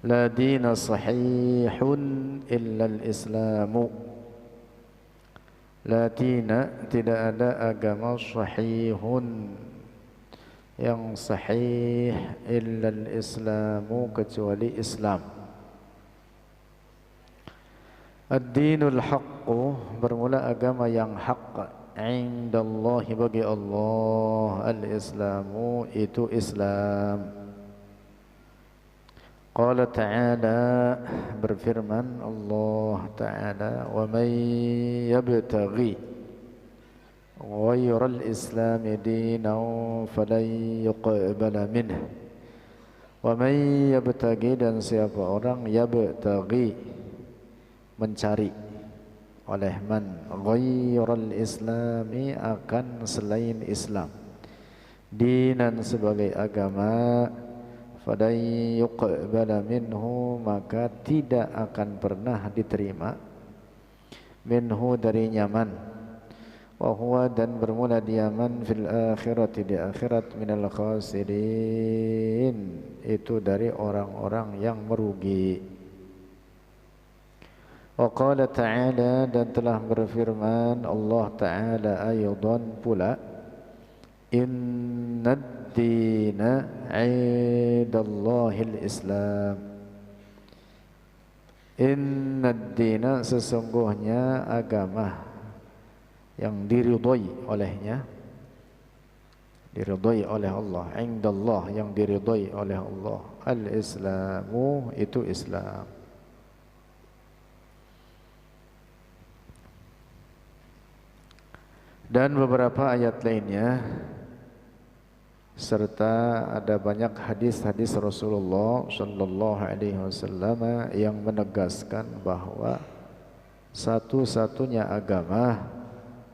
La dina sahihun illa al-islamu. La dina, tidak ada agama sahihun yang sahih illa al-islamu, kecuali Islam. Ad-dinul haqqu, bermula agama yang hak, indallahi, bagi Allah, al-islamu, itu Islam. Qala ta'ala, berfirman Allah Ta'ala, wa man yabtaghi ghayral islami dinan falan yuqbala minhu. Wa man yabtaghi, dan siapa orang, yabtaghi, mencari, oleh man, ghayral islami, akan selain Islam, dinan, sebagai agama, falan yuqbala minhu, maka tidak akan pernah diterima, minhu, dari nyaman, wa huwa, dan bermula diaman, fil akhirati, di akhirat, minal khasirin, itu dari orang-orang yang merugi. Wa qala ta'ala, dan telah berfirman Allah Ta'ala aydan pula, innad dina indallahil Islam. Innad dina, sesungguhnya agama yang diridhai olehnya, diridhai oleh Allah, indallah, yang diridhai oleh Allah, al-Islamu, itu Islam. Dan beberapa ayat lainnya, serta ada banyak hadis-hadis Rasulullah sallallahu alaihi wasallam yang menegaskan bahwa satu-satunya agama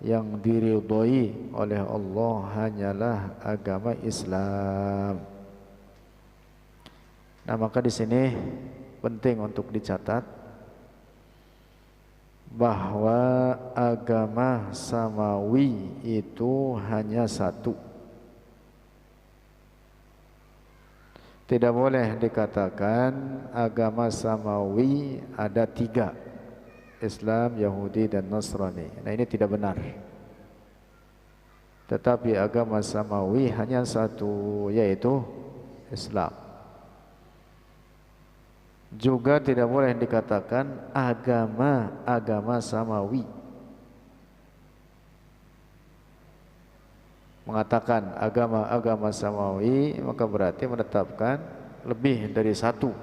yang diridhai oleh Allah hanyalah agama Islam. Nah, maka di sini penting untuk dicatat bahwa agama samawi itu hanya satu. Tidak boleh dikatakan agama samawi ada tiga, Islam, Yahudi, dan Nasrani. Nah, ini tidak benar. Tetapi agama samawi hanya satu, yaitu Islam. Juga tidak boleh dikatakan agama samawi. Mengatakan agama samawi, maka berarti menetapkan lebih dari satu.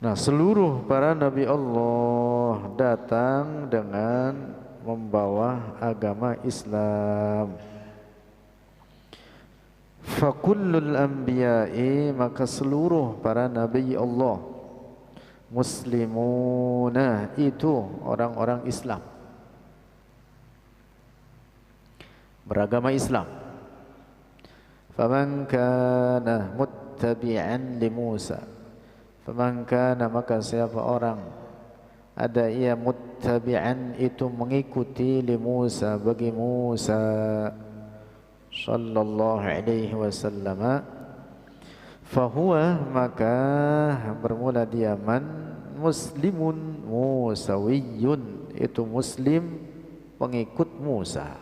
Nah, seluruh para nabi Allah datang dengan membawa agama Islam. Fakullul anbiya'i, maka seluruh para nabi Allah, muslimuna, itu orang-orang Islam, beragama Islam. Faman kana muttabi'an li Musa, faman kana, maka siapa orang, ada ia muttabi'an, itu mengikuti, li Musa, bagi Musa sallallahu alaihi wasallam, fahuwa, maka bermula diaman, muslimun musawiyun, itu muslim, pengikut Musa.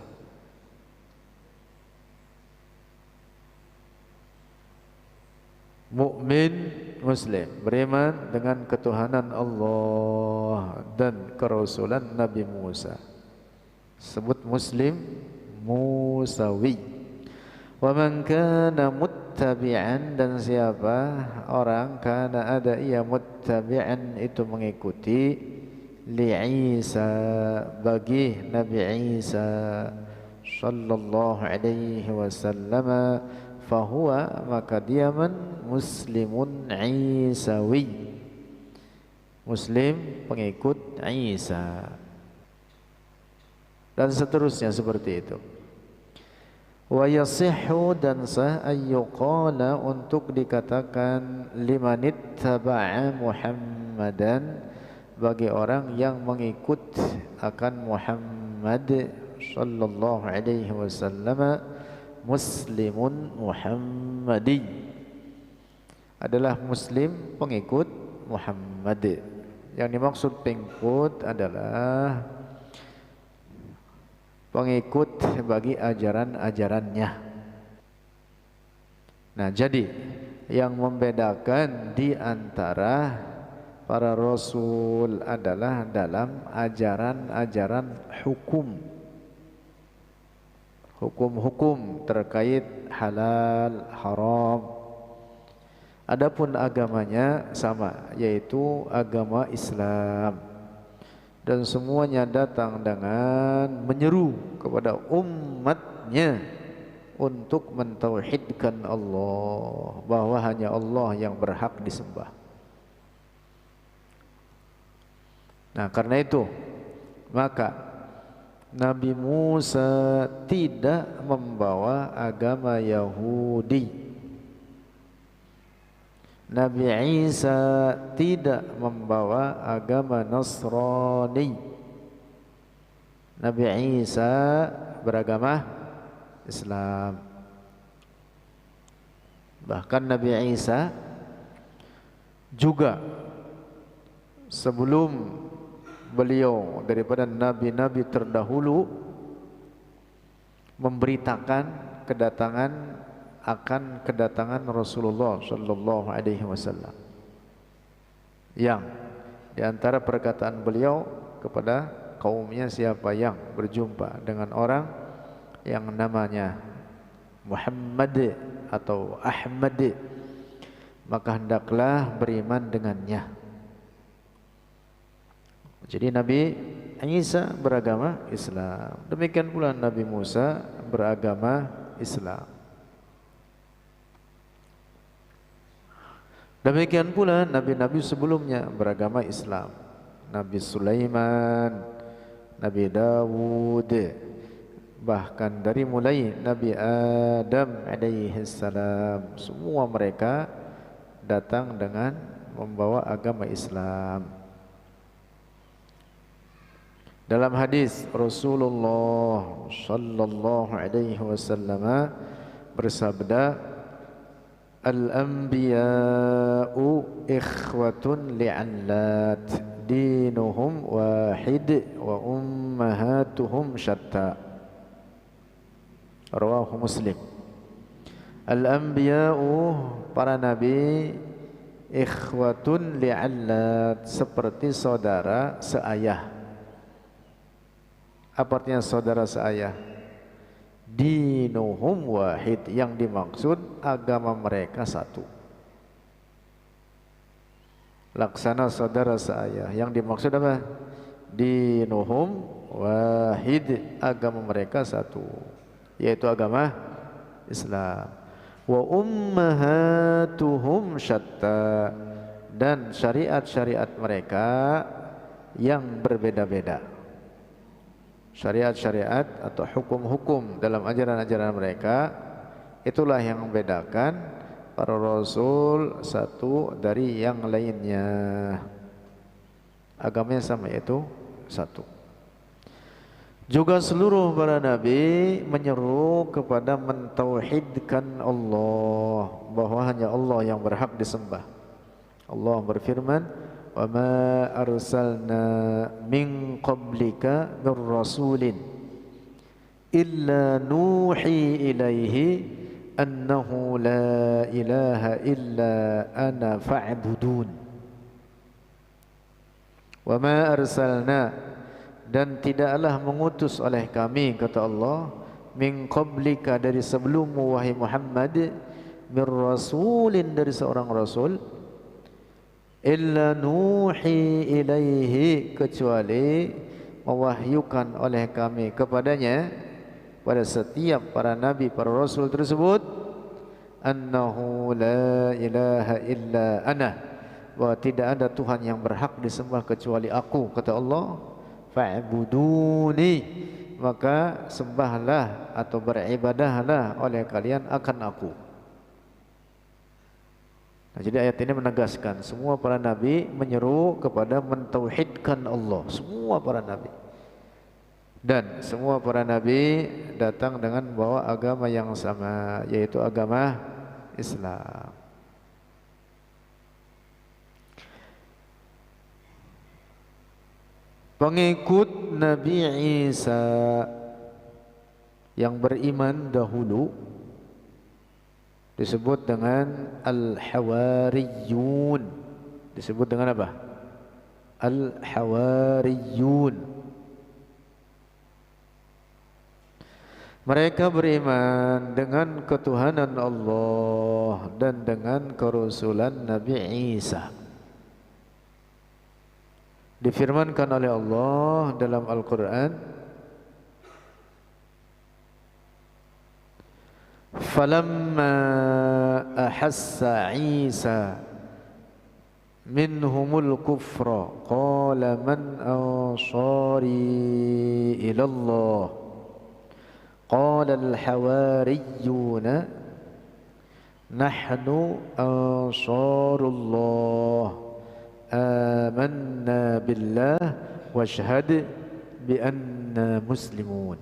Mukmin, muslim, beriman dengan ketuhanan Allah dan kerasulan Nabi Musa, sebut muslim musawi. Wa man kana muttabi'an, dan siapa orang, kana, ada ia, muttabi'an, itu mengikuti, li Isa, bagi Nabi Isa sallallahu alaihi wasallam, fahuwa, maka dia muslimun Isawi, muslim pengikut Isa, dan seterusnya seperti itu. Wa yasihhu, dan sah, ayyuqala, untuk dikatakan, limanittaba'a Muhammadan, bagi orang yang mengikut akan Muhammad sallallahu alaihi wasallam, muslimun Muhammadi, adalah muslim pengikut Muhammad. Yang dimaksud pengikut adalah pengikut bagi ajaran-ajarannya. Nah, jadi yang membedakan di antara para rasul adalah dalam ajaran-ajaran hukum terkait halal, haram. Adapun agamanya sama, yaitu agama Islam, dan semuanya datang dengan menyeru kepada umatnya untuk mentauhidkan Allah, bahwa hanya Allah yang berhak disembah. Nah, karena itu maka Nabi Musa tidak membawa agama Yahudi, Nabi Isa tidak membawa agama Nasrani. Nabi Isa beragama Islam. Bahkan Nabi Isa juga sebelum beliau daripada nabi-nabi terdahulu memberitakan kedatangan Rasulullah sallallahu alaihi wasallam, yang di antara perkataan beliau kepada kaumnya, siapa yang berjumpa dengan orang yang namanya Muhammad atau Ahmad, maka hendaklah beriman dengannya. Jadi Nabi Isa beragama Islam, demikian pula Nabi Musa beragama Islam. Demikian pula nabi-nabi sebelumnya beragama Islam. Nabi Sulaiman, Nabi Dawud, bahkan dari mulai Nabi Adam alaihi salam, semua mereka datang dengan membawa agama Islam. Dalam hadis Rasulullah sallallahu alaihi wasallam bersabda, al-anbiya'u ikhwatun li'allat, dinuhum wahid wa ummahatuhum syatta. Rawahu Muslim. Al-anbiya'u, para nabi, ikhwatun li'allat, seperti saudara seayah. Apa artinya saudara seayah? Dinuhum wahid, yang dimaksud agama mereka satu. Laksana saudara seayah, yang dimaksud apa? Dinuhum wahid, agama mereka satu, yaitu agama Islam. Wa ummahatuhum syatta, dan syariat-syariat mereka yang berbeda-beda. Syariat-syariat atau hukum-hukum dalam ajaran-ajaran mereka, itulah yang membedakan para rasul satu dari yang lainnya. Agamanya sama, yaitu satu. Juga seluruh para nabi menyeru kepada mentauhidkan Allah, bahwa hanya Allah yang berhak disembah. Allah berfirman, وَمَا أَرْسَلْنَا مِنْ قَبْلِكَ مِنْ رَسُولٍ إِلَّا نُوحِي إِلَيْهِ أَنَّهُ لَا إِلَهَ إِلَّا أَنَا فَاعْبُدُونِ. وَمَا أَرْسَلْنَا, dan tidaklah mengutus oleh kami, kata Allah, min qablika, dari sebelummu wahai Muhammad, min rasulin, dari seorang rasul, illa nuhi ilaihi, kecuali mewahyukan oleh kami kepadanya, pada setiap para nabi, para rasul tersebut, annahu la ilaha illa ana, bahwa tidak ada Tuhan yang berhak disembah kecuali aku, kata Allah. Fa'buduni, maka sembahlah atau beribadahlah oleh kalian akan aku. Nah, jadi ayat ini menegaskan semua para nabi menyeru kepada mentauhidkan Allah, semua para nabi. Dan semua para nabi datang dengan membawa agama yang sama, yaitu agama Islam. Pengikut Nabi Isa yang beriman dahulu disebut dengan Al-Hawariyun. Disebut dengan apa? Al-Hawariyun. Mereka beriman dengan ketuhanan Allah dan dengan kerasulan Nabi Isa. Difirmankan oleh Allah dalam Al-Quran, falamma ahassa Isa minhumul kufra qala man ansari ilallah qala al-hawariyuna nahnu ansarullah amanna billah washhad bi anna muslimun.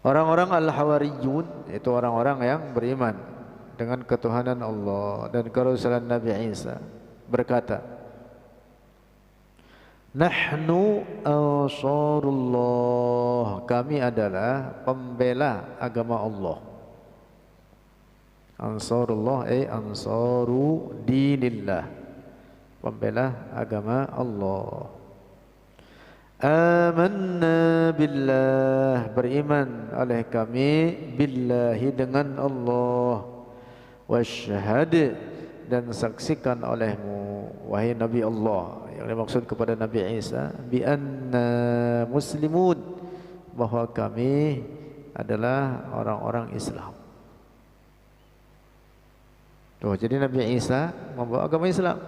Orang-orang Al-Hawariyun itu orang-orang yang beriman dengan ketuhanan Allah dan kerasulan Nabi Isa berkata, nahnu ansarullah, kami adalah pembela agama Allah. Ansarullah ansaru dinillah, pembela agama Allah. Amanna billah, beriman oleh kami billahi dengan Allah. Washhad, dan saksikan olehmu wahai Nabi Allah, yang dimaksud kepada Nabi Isa, bi anna muslimun, bahwa kami adalah orang-orang Islam. Tuh, jadi Nabi Isa membawa agama Islam.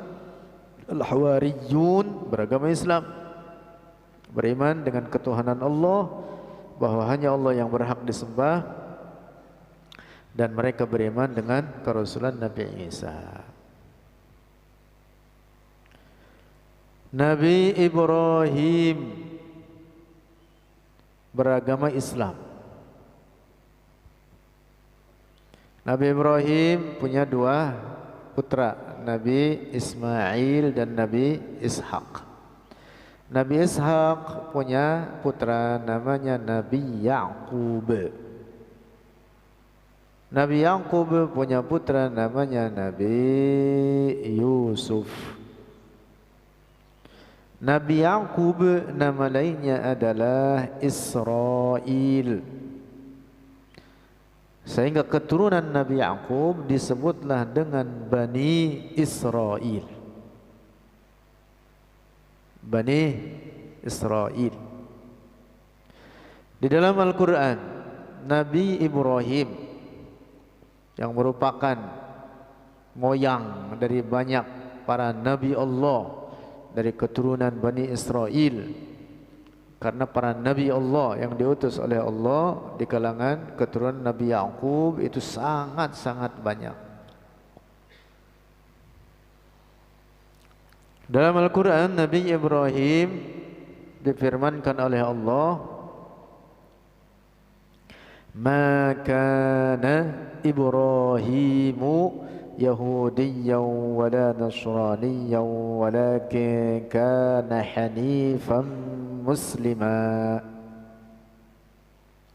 Al-Hawariyun beragama Islam, beriman dengan ketuhanan Allah, bahwa hanya Allah yang berhak disembah, dan mereka beriman dengan kerasulan Nabi Isa. Nabi Ibrahim beragama Islam. Nabi Ibrahim punya dua putra, Nabi Ismail dan Nabi Ishak. Nabi Ishak punya putra namanya Nabi Yaqub. Nabi Yaqub punya putra namanya Nabi Yusuf. Nabi Yaqub nama lainnya adalah Israel. Sehingga keturunan Nabi Yaqub disebutlah dengan Bani Israel. Bani Israel. Di dalam Al-Quran, Nabi Ibrahim yang merupakan moyang dari banyak para Nabi Allah dari keturunan Bani Israel, karena para Nabi Allah yang diutus oleh Allah di kalangan keturunan Nabi Yaqub itu sangat-sangat banyak. Dalam Al-Quran, Nabi Ibrahim difirmankan oleh Allah, ma kana Ibrahimu Yahudiyyan wala Nasraniyyan walakin kana hanifan muslima.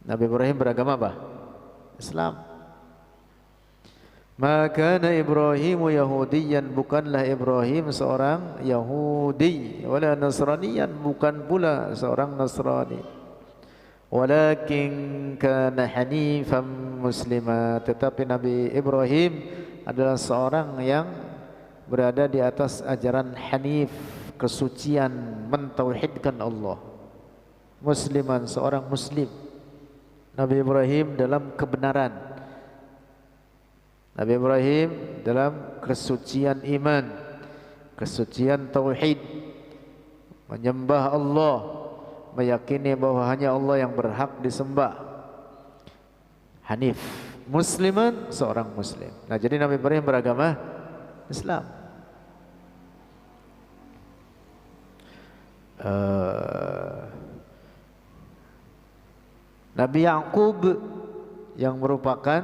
Nabi Ibrahim beragama apa? Islam. Ma kana Ibrahimu Yahudiyyan, bukanlah Ibrahim seorang Yahudi, wala Nasraniyan, bukan pula seorang Nasrani, walakin kana hanifan muslima, tetapi Nabi Ibrahim adalah seorang yang berada di atas ajaran hanif, kesucian, mentauhidkan Allah. Musliman, seorang muslim. Nabi Ibrahim dalam kebenaran, Nabi Ibrahim dalam kesucian iman, kesucian tauhid, menyembah Allah, meyakini bahwa hanya Allah yang berhak disembah. Hanif, musliman, seorang muslim. Nah, jadi Nabi Ibrahim beragama Islam. Nabi Yaqub yang merupakan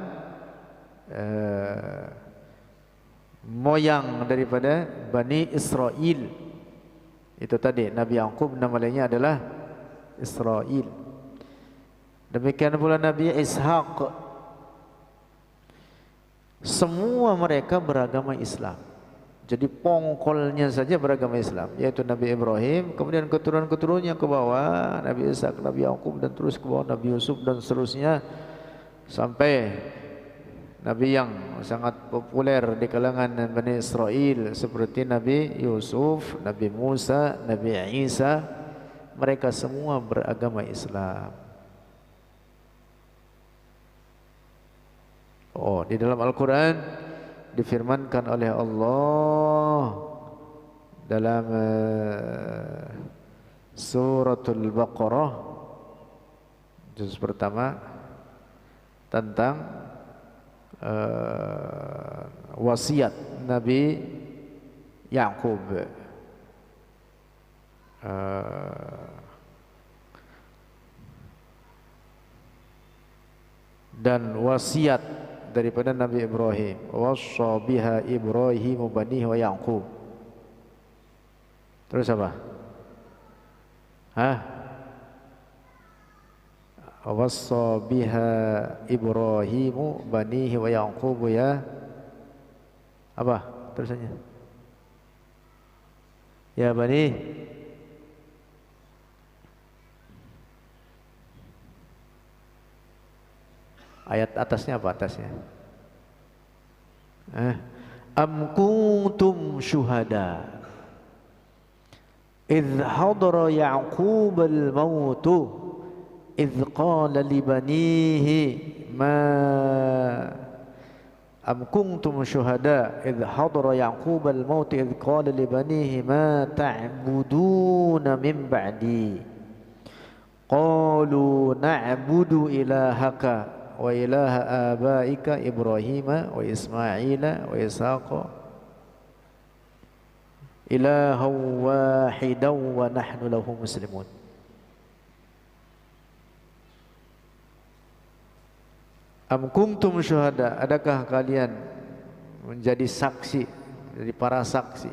moyang daripada Bani Israel. Itu tadi Nabi Yaqub nama lainnya adalah Israel. Demikian pula Nabi Ishaq. Semua mereka beragama Islam. Jadi pongkolnya saja beragama Islam, yaitu Nabi Ibrahim, kemudian keturunan-keturunannya ke bawah, Nabi Ishaq, Nabi Yaqub, dan terus ke bawah Nabi Yusuf dan seterusnya sampai Nabi yang sangat populer di kalangan Bani Israel seperti Nabi Yusuf, Nabi Musa, Nabi Isa. Mereka semua beragama Islam. Oh, di dalam Al-Quran difirmankan oleh Allah dalam suratul Baqarah juz pertama tentang wasiat Nabi Yaqub. Dan wasiat daripada Nabi Ibrahim, wassa biha Ibrahim banihi wa Yaqub. Terus apa? Wassa biha Ibrahim banihi wa Yaqub ya. Apa terusannya? Ya bani. Ayat atasnya apa atasnya? Am kuntum syuhada idh hadara Ya'qub al-maut idh qala li banihi ma am kuntum syuhada idh hadara Ya'qub al-maut idh qala li banihi ma ta'buduna min ba'di qalu na'budu ilahaka wa ilaha abaika Ibrahim wa Ismail wa Ishaq ilahan wahidan wa nahnu lahu muslimun. Am kuntum syuhada, adakah kalian menjadi saksi, dari para saksi,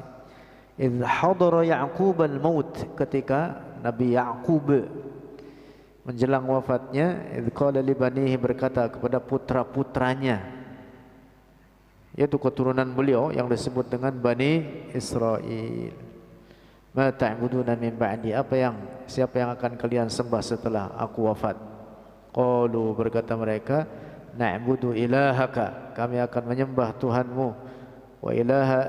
idh hadara Ya'qub al-maut, ketika Nabi Ya'qub menjelang wafatnya, idh qala li banihi, berkata kepada putra-putranya, yaitu keturunan beliau yang disebut dengan Bani Israel, ma ta'buduna min ba'di, siapa yang akan kalian sembah setelah aku wafat? Qalu, berkata mereka, na'budu ilahaka, kami akan menyembah Tuhanmu, wa ilaha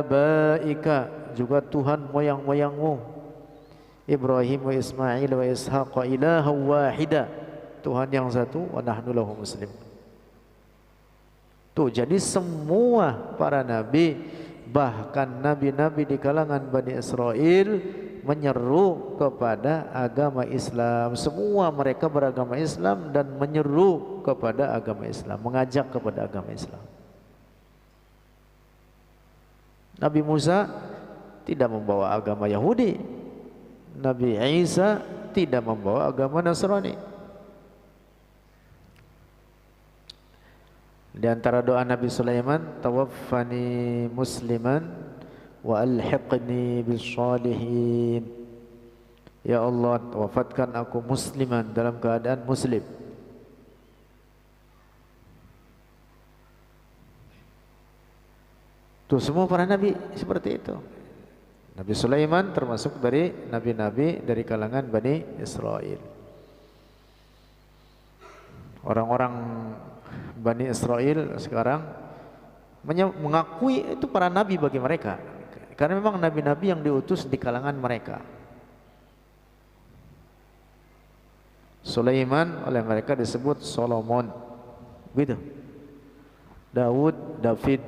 abaika, juga Tuhan moyang-moyangmu, Ibrahim wa Ismail wa Ishaq ilaha wahida, Tuhan yang satu, wa nahnu lahu muslim. Tuh, jadi semua para nabi, bahkan nabi-nabi di kalangan Bani Israel menyeru kepada agama Islam. Semua mereka beragama Islam dan menyeru kepada agama Islam, mengajak kepada agama Islam. Nabi Musa tidak membawa agama Yahudi, Nabi Isa tidak membawa agama Nasrani. Di antara doa Nabi Sulaiman, tawaffani musliman wa alhiqni bis-shalihin. Ya Allah, wafatkan aku musliman, dalam keadaan muslim. Tuh, semua para nabi seperti itu. Nabi Sulaiman termasuk dari nabi-nabi dari kalangan Bani Israel. Orang-orang Bani Israel sekarang mengakui itu para nabi bagi mereka, karena memang nabi-nabi yang diutus di kalangan mereka. Sulaiman oleh mereka disebut Solomon, begitu. Daud, David,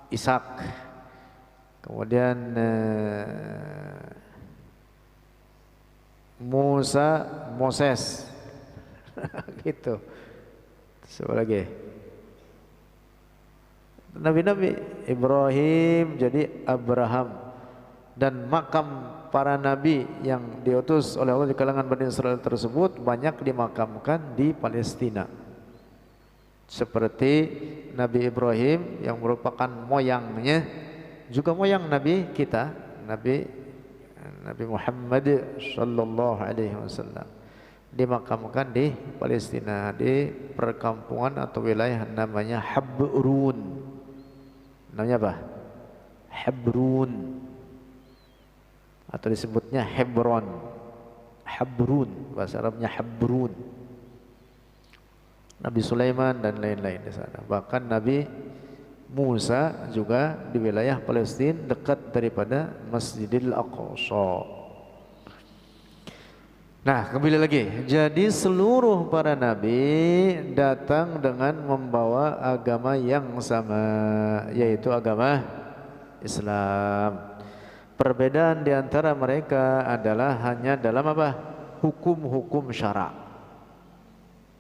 Ishak, kemudian Musa, Moses, gitu. Siapa lagi? nabi-nabi. Ibrahim jadi Abraham, dan makam para nabi yang diutus oleh Allah di kalangan Bani Israel tersebut banyak dimakamkan di Palestina. Seperti Nabi Ibrahim yang merupakan moyangnya, juga moyang Nabi kita, Nabi Muhammad sallallahu alaihi wasallam, dimakamkan di Palestina, di perkampungan atau wilayah namanya Habrun. Namanya apa? Habrun, atau disebutnya Hebron. Habrun, bahasa Arabnya Habrun. Nabi Sulaiman dan lain-lain di sana. Bahkan Nabi Musa juga di wilayah Palestina dekat daripada Masjidil Aqsa. Nah, kembali lagi. Jadi seluruh para nabi datang dengan membawa agama yang sama, yaitu agama Islam. Perbedaan di antara mereka adalah hanya dalam apa? Hukum-hukum syara'.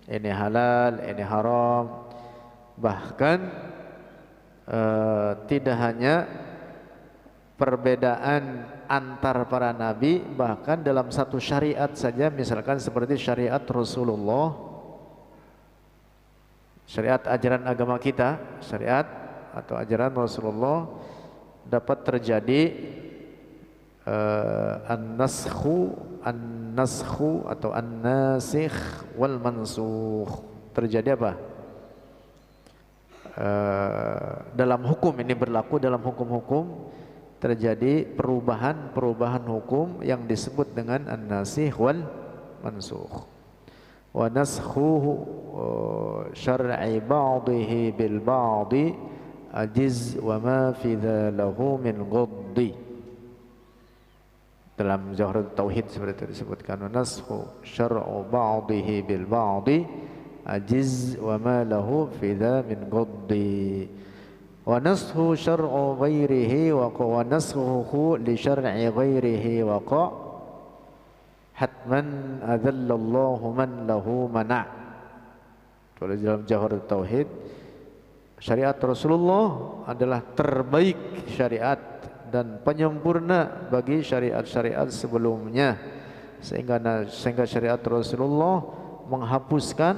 Ini halal, ini haram. Bahkan tidak hanya perbedaan antar para nabi, bahkan dalam satu syariat saja, misalkan seperti syariat Rasulullah, syariat ajaran agama kita, syariat atau ajaran Rasulullah, dapat terjadi an-naskhu atau an-nasikh wal mansukh. Terjadi apa? Dalam hukum ini berlaku, dalam hukum-hukum terjadi perubahan hukum yang disebut dengan an-nasikh wal mansukh. Wa naskhuhu syar'i ba'dihi bil ba'di ajiz wa ma fi dhalahu min ghaddi. Dalam Jawharatul Tauhid seperti itu disebutkan, naskhu syar'u ba'dihi bil ba'di ajiz wa ma lahu fi dha min ghaddi. Wa naskhu syar'u ghairihi wa naskhuhu li syar'i ghairihi wa hatman adallallahu man lahu mana'. Kalau dalam Jawharatul Tauhid, syariat Rasulullah adalah terbaik syariat dan penyempurna bagi syariat-syariat sebelumnya, sehingga syariat Rasulullah menghapuskan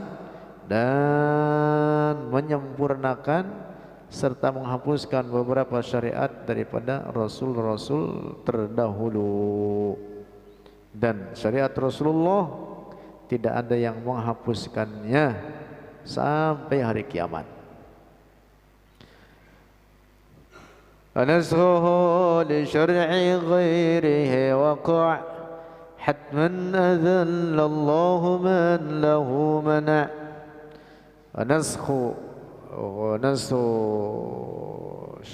dan menyempurnakan serta menghapuskan beberapa syariat daripada rasul-rasul terdahulu. Dan syariat Rasulullah tidak ada yang menghapuskannya sampai hari kiamat. ونسخه لشرع غيره وقع حتما أذل الله من له منع. ونسخ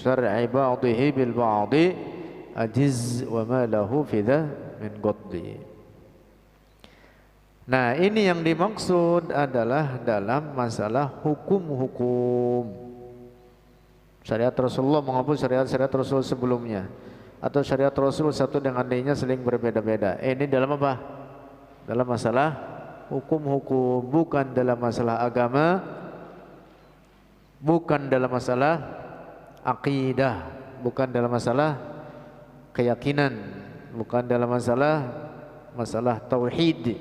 شرع بعضه بالبعض أجز وما له في ذا من قض. Nah, ini yang dimaksud adalah dalam masalah hukum-hukum. Syariat Rasulullah menghapus syariat-syariat Rasul sebelumnya, atau syariat Rasul satu dengan lainnya saling berbeda-beda. Ini dalam apa? Dalam masalah hukum-hukum, bukan dalam masalah agama, bukan dalam masalah akidah, bukan dalam masalah keyakinan, bukan dalam masalah tauhid,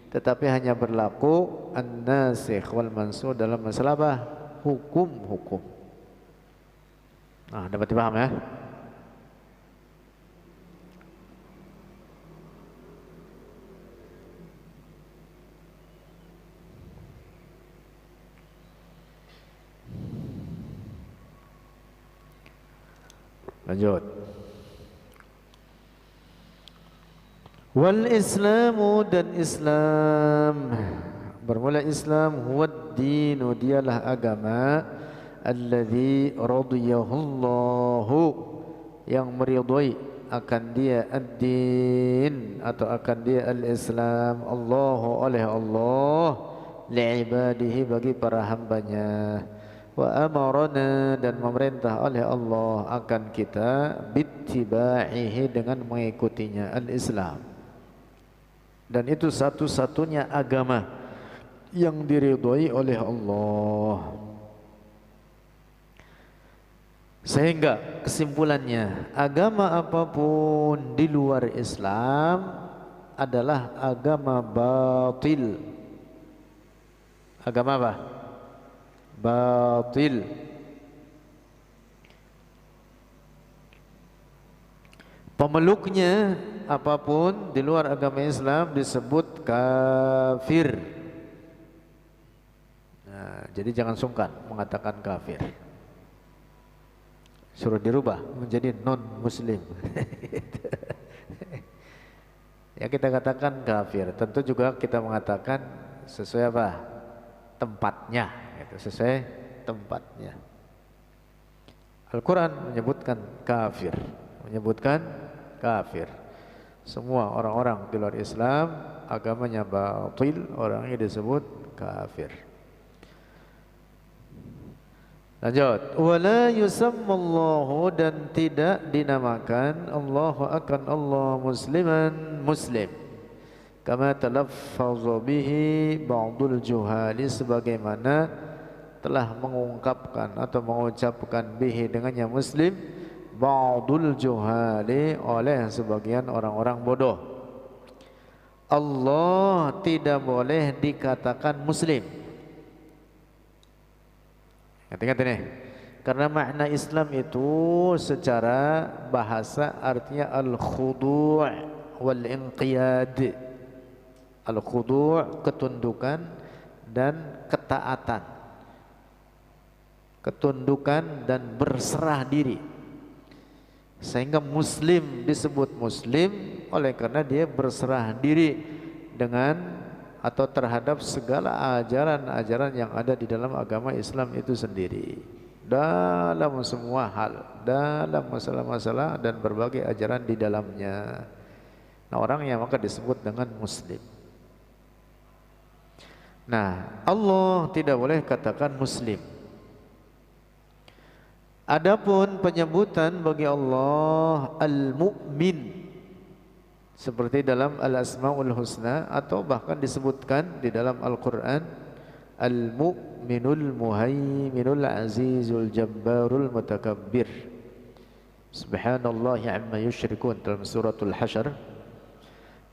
tetapi hanya berlaku an-nasikh wal mansukh dalam masalah apa? Hukum-hukum. Nah, dapat dipaham ya? Lanjut. Wal Islamu, dan Islam, bermula Islam, huwad dinu, dialah agama, alladzi radiyahullahu, yang meridhai akan dia, ad-din atau akan dia al-Islam, Allahu oleh Allah, li'ibadihi bagi para hambanya, wa amarana, dan memerintah oleh Allah akan kita, bittiba'ihi, dengan mengikutinya, al-Islam. Dan itu satu-satunya agama yang diridhai oleh Allah. Sehingga kesimpulannya, agama apapun di luar Islam adalah agama batil. Agama apa? Batil. Pemeluknya apapun di luar agama Islam disebut kafir. Nah, jadi jangan sungkan mengatakan kafir. Suruh dirubah menjadi non-muslim. Ya kita katakan kafir. Tentu juga kita mengatakan sesuai apa? Tempatnya. Sesuai tempatnya. Al-Quran menyebutkan kafir. Menyebutkan kafir. Semua orang-orang di luar Islam agamanya batil, orangnya disebut kafir. Lanjut, wala yusammallahu, dan tidak dinamakan Allahu akan Allah musliman muslim, kama talaffaza bihi ba'dul juhali, sebagaimana telah mengungkapkan atau mengucapkan bihi dengannya muslim ba'dul juhali oleh sebagian orang-orang bodoh. Allah tidak boleh dikatakan muslim. Ingat ini, karena makna Islam itu secara bahasa artinya al-khudu' wal-inqiyad. Al-khudu' ketundukan dan ketaatan. Ketundukan dan berserah diri. Sehingga muslim disebut muslim oleh karena dia berserah diri dengan atau terhadap segala ajaran-ajaran yang ada di dalam agama Islam itu sendiri, dalam semua hal, dalam masalah-masalah dan berbagai ajaran di dalamnya. Nah, orang yang maka disebut dengan muslim. Nah, Allah tidak boleh katakan muslim. Adapun penyebutan bagi Allah al-mu'min, seperti dalam Al-Asmaul Husna, atau bahkan disebutkan di dalam Al-Quran Al-Mu'minul Muhaiminul Azizul Jabbarul Mutakabbir, Subhanallah amma yusyrikun, dalam suratul Hasyr.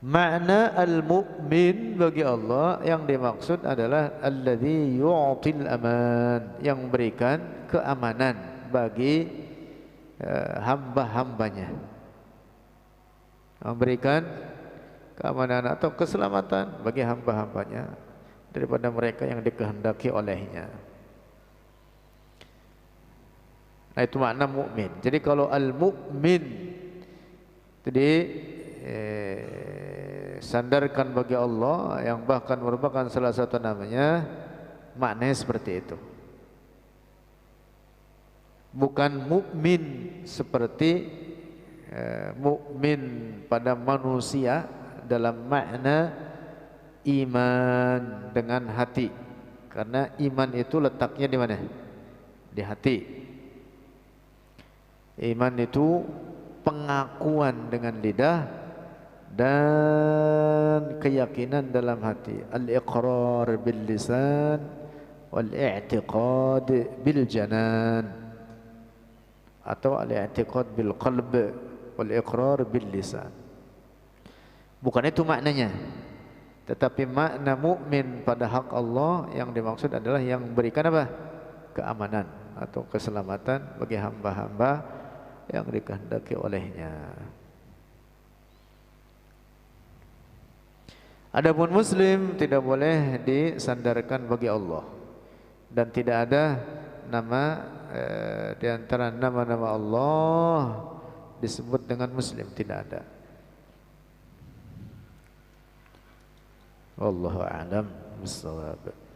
Makna al-mu'min bagi Allah yang dimaksud adalah alladzi yu'til aman, yang memberikan keamanan bagi hamba-hambanya, memberikan keamanan atau keselamatan bagi hamba-hambanya daripada mereka yang dikehendaki olehnya. Nah, itu makna mukmin. Jadi kalau al-mukmin jadi sandarkan bagi Allah yang bahkan merupakan salah satu namanya, maknanya seperti itu. Bukan mukmin seperti mukmin pada manusia dalam makna iman dengan hati, karena iman itu letaknya di mana? Di hati. Iman itu pengakuan dengan lidah dan keyakinan dalam hati. Al-iqrar bil lisan wal i'tiqad bil janan, atau al-i'tiqad bil qalb wal iqrar bil lisan. Bukan itu maknanya, tetapi makna mukmin pada hak Allah yang dimaksud adalah yang memberikan apa? Keamanan atau keselamatan bagi hamba-hamba yang dikehendaki olehnya. Adapun muslim tidak boleh disandarkan bagi Allah, dan tidak ada nama di antara nama-nama Allah disebut dengan muslim, tidak ada. Wallahu a'lam bissawab.